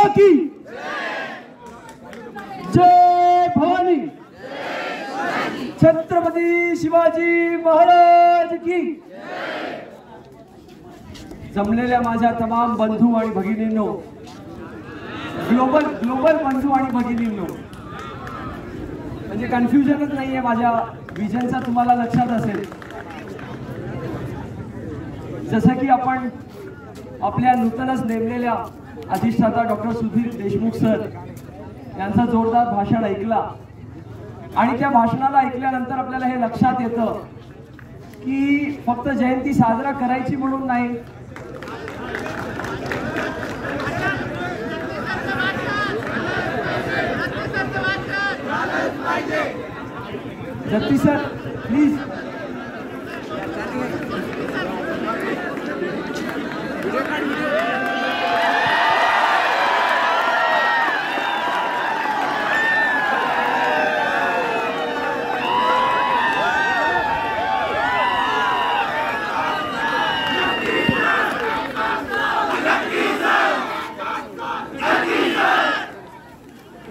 की जय भवानी, छत्रपती शिवाजी महाराज की। जमलेल्या माझ्या तमाम बंधू आणि भगिनींनो, ग्लोबल बंधू आणि भगिनींनो, म्हणजे कन्फ्युजनच नाहीये माझ्या विजनचा, तुम्हाला लक्षात असेल। जसं की आपण आपल्या नूतनच नेमलेल्या अधिष्ठाता डॉक्टर सुधीर देशमुख सर यांचं जोरदार भाषण ऐकला आणि त्या भाषणाला ऐकल्यानंतर आपल्याला हे लक्षात येतं की फक्त जयंती साजरा करायची म्हणून नाही, जगदीश सर प्लीज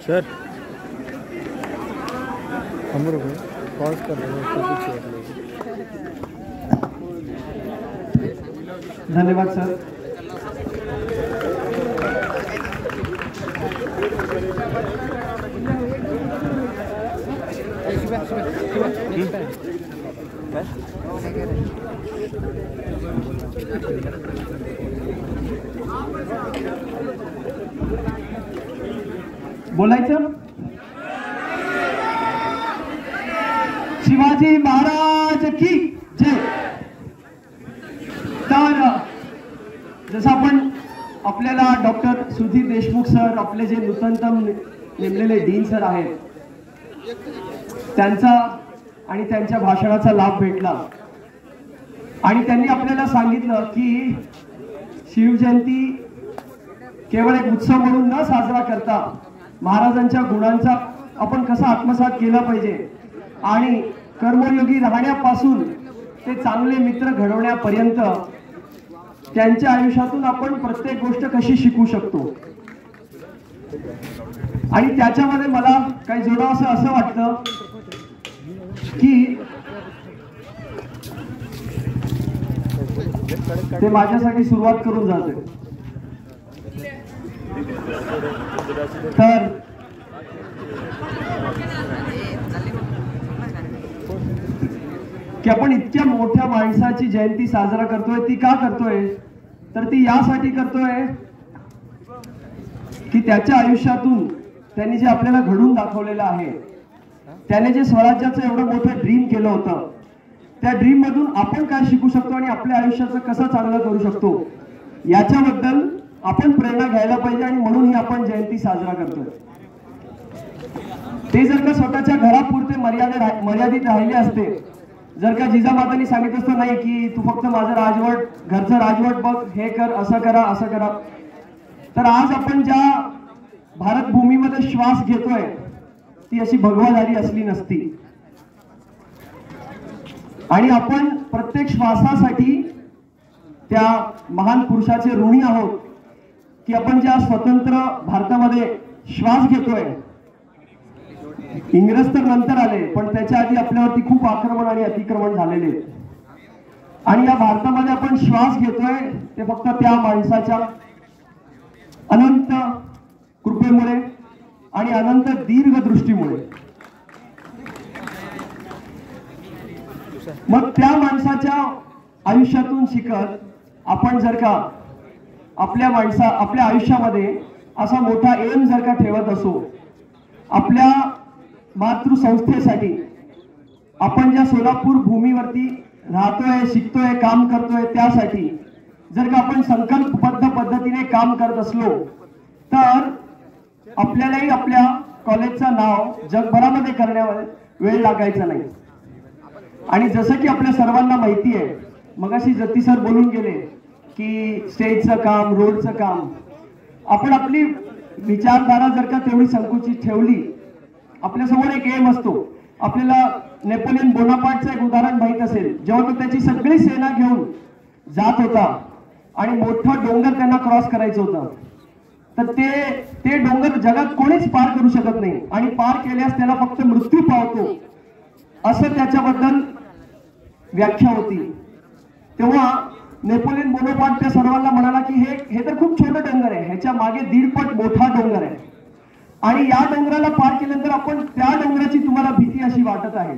सर हम लोग पॉज कर रहे हैं, धन्यवाद सर। बोलायचं शिवाजी महाराज की जय। तर जसं आपण आपल्याला डॉक्टर सुधीर देशमुख सर, आपले जे नूतनतम नेमलेले डीन सर आहेत, त्यांचा आणि त्यांच्या भाषणाचा लाभ भेटला आणि त्यांनी आपल्याला सांगितलं की शिवजयंती केवळ एक उत्सव म्हणून न साजरा करता महाराजांच्या गुणांचा आपण कसा आत्मसात केला पाहिजे आणि कर्मयोगी राहण्यापासून ते चांगले मित्र घडवण्यापर्यंत त्यांच्या आयुष्यातून आपण प्रत्येक गोष्ट कशी शिकू शकतो। आणि त्याच्यामध्ये मला काही जोडावं असं वाटतं की ते माझ्यासाठी सुरुवात करून जाते। तर की आपण इतक्या मोठ्या माणसाची जयंती साजरा करतोय, ती का करतोय तर ती यासाठी करतोय की त्याच्या आयुष्यातून त्यांनी जे आपल्याला घडून दाखवलेलं आहे, त्याने जे स्वराज्याचं एवढं मोठं ड्रीम केलं होतं, त्या ड्रीम मधून आपण काय शिकू शकतो आणि आपल्या आयुष्याचं कसं चांगलं करू शकतो याच्याबद्दल आपण प्रेरणा घ्यायला पाहिजे आणि म्हणून ही आपण जयंती साजरा करतोय। ते जर का स्वतःच्या घरापुरते मर्यादित राहिले असते, जर का जिजामातांनी सांगितलं असतं नाही की तू फक्त माझं राजवट, घरचं राजवट बघ, हे कर, असं करा, असं करा, तर आज आपण ज्या भारत भूमीमध्ये श्वास घेतोय ती अशी भगवा झाली असली नसती। आणि आपण प्रत्येक श्वासासाठी त्या महान पुरुषाचे ऋणी आहोत की आपण ज्या स्वतंत्र भारतामध्ये श्वास घेतोय। इंग्रज तर नंतर आले, पण त्याच्या आधी आपल्यावरती खूप आक्रमण आणि अतिक्रमण झालेले, आणि या भारतामध्ये आपण श्वास घेतोय ते फक्त त्या माणसाच्या अनंत कृपेमुळे आणि अनंत दीर्घ दृष्टीमुळे। मग त्या माणसाच्या आयुष्यातून शिकत आपण जर का आपल्या आयुष्यामध्ये असा मोठा एम जर का ठेवत असो, आपल्या मातृसंस्थेसाठी, आपण ज्या सोलापूर भूमीवरती राहतोय, शिकतोय, काम करतोय, त्यासाठी जर का आपण संकल्पबद्ध पद्धतीने काम करत असलो तर आपल्यालाही आपल्या कॉलेजचं नाव जगभरामध्ये करण्यावर वेळ लागायचा नाही। आणि जसं की आपल्या सर्वांना माहिती आहे, मगाशी जती सर बोलून गेले की स्टेजचं काम, रोडचं काम, आपण आपली विचारधारा जर का तेवढी संकुचित ठेवली, आपल्यासमोर एक एम असतो। आपल्याला नेपोलियन बोनापार्टचं एक उदाहरण माहित असेल, जेव्हा तो त्याची सगळी सेना घेऊन जात होता आणि मोठा डोंगर त्यांना क्रॉस करायचं होतं, तर ते डोंगर जगात कोणीच पार करू शकत नाही आणि पार केल्यास त्याला फक्त मृत्यू पावतो असं त्याच्याबद्दल व्याख्या होती. तेव्हा नेपोलियन बोनापार्ट त्या सर्वांना म्हणाला की हे तर खूप छोटं डोंगर आहे, ह्याच्या मागे 1.5 पट मोठा डोंगर आहे आणि या डोंगराला पार केल्यानंतर आपण त्या डोंगराची तुम्हाला भीती अशी वाटत आहे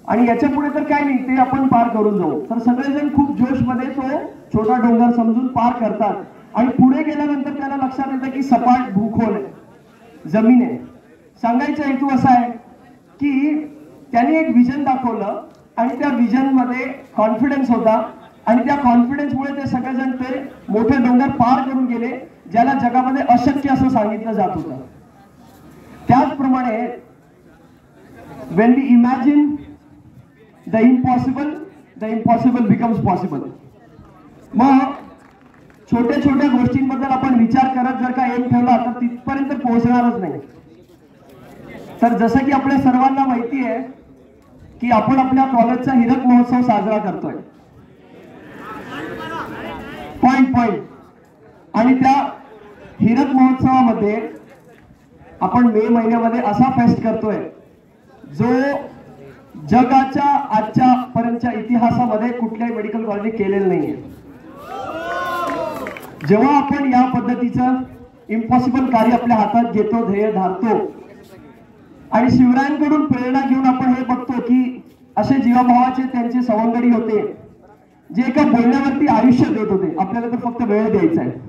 आणि याच्या पुढे तर काय नाही, ते आपण पार करून जाऊ. तर सगळेजण खूप जोशमध्ये तो छोटा डोंगर समजून पार करतात आणि पुढे गेल्यानंतर त्याला लक्षात येतं की सपाट भूखोल आहे, जमीन आहे. सांगायचा हेतू असा आहे की त्यांनी एक विजन दाखवलं आणि त्या विजन मध्ये कॉन्फिडन्स होता आणि त्या कॉन्फिडन्समुळे ते सगळेजण ते मोठे डोंगर पार करून गेले, ज्याला जगामध्ये अशक्य असं सांगितलं जात होतं. त्याचप्रमाणे when we imagine the impossible becomes possible. मग छोट्या छोट्या गोष्टींबद्दल आपण विचार करत जर का एम ठेवला तर तिथपर्यंत पोहोचणारच नाही. तर जसं की आपल्या सर्वांना माहिती आहे की आपण आपल्या कॉलेजचा हीरक महोत्सव साजरा करतोय, पॉइंट आणि त्या हीरक महोत्सवामध्ये आपण मे महिन्यामध्ये असा फेस्ट करतोय जो जगाच्या आजच्या पर्यंतच्या इतिहासामध्ये कुठल्याही मेडिकल कॉलेजने केलेलं नाहीये. जेव्हा आपण या पद्धतीचं इम्पॉसिबल कार्य आपल्या हातात घेतो, ध्येय धारतो आणि शिवरायांकडून प्रेरणा घेऊन आपण हे बघतो की असे जीवाभावाचे त्यांचे सवंगडी होते जे एका बोलण्यावरती आयुष्य देत होते. आपल्याला तर फक्त वेळ द्यायचा आहे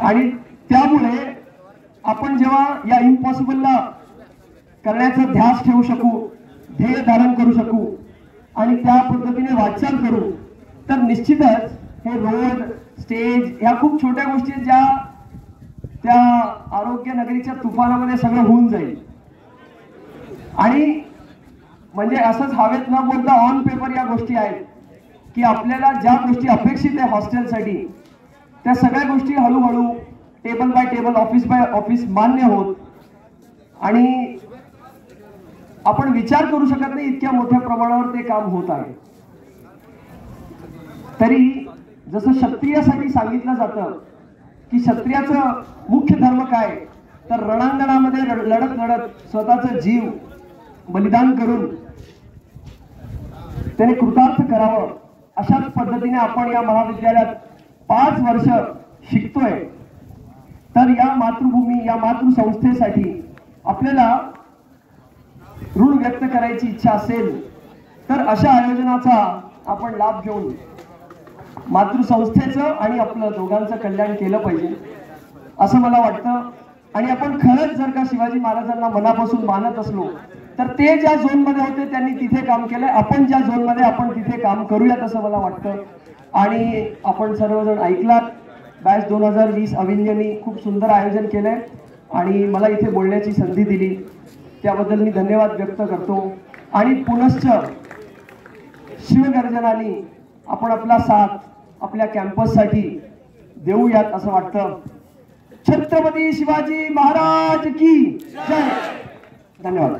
आणि त्यामुळे आपण जेव्हा या इम्पॉसिबलला करण्याचा ध्यास ठेवू शकू, ध्येय धारण करू शकू आणि त्या पद्धतीने वाटचाल करू तर निश्चितच हे रोड, स्टेज ह्या खूप छोट्या गोष्टी ज्या त्या आरोग्य नगरीच्या तुफानामध्ये सगळं होऊन जाईल. आणि म्हणजे असंच हवेत न बोलता ऑन पेपर या गोष्टी आहेत की आपल्याला ज्या गोष्टी अपेक्षित आहे हॉस्टेलसाठी त्या सगळ्या गोष्टी हळूहळू table by table, office by office मान्य होत आणि आपण विचार करू शकत नाही इतक्या मोठ्या प्रमाणावर ते काम होत आहे. तरी जसं क्षत्रियासाठी सांगितलं जातं की क्षत्रियाचं मुख्य धर्म काय, तर रणांगणामध्ये लढत लढत स्वतःचा जीव बलिदान करून त्याने कृतार्थ करावं. अशाच पद्धतीने आपण या महाविद्यालयात 5 वर्ष शिकतोय. तर या मातृभूमी, या मातृसंस्थेसाठी आपल्याला ऋण व्यक्त करायची इच्छा असेल तर अशा आयोजनाचा आपण लाभ घेऊन मातृसंस्थेचं आणि आपलं दोघांचं कल्याण केलं पाहिजे असं मला वाटतं. आणि आपण खरंच जर का शिवाजी महाराजांना मनापासून मानत असलो तर ते ज्या झोन मध्ये होते त्यांनी तिथे काम केलंय, आपण ज्या झोन मध्ये आपण तिथे काम करूयात असं मला वाटतं. आणि आपण सर्वजण ऐकलात, बॅच 2020 अविन्यनी खूप सुंदर आयोजन केलंय आणि मला इथे बोलण्याची संधी दिली त्याबद्दल मी धन्यवाद व्यक्त करतो. आणि पुनश्च शिवगर्जनानी आपण आपला साथ आपल्या कॅम्पससाठी देऊयात असं वाटतं. छत्रपती शिवाजी महाराज की जय. धन्यवाद.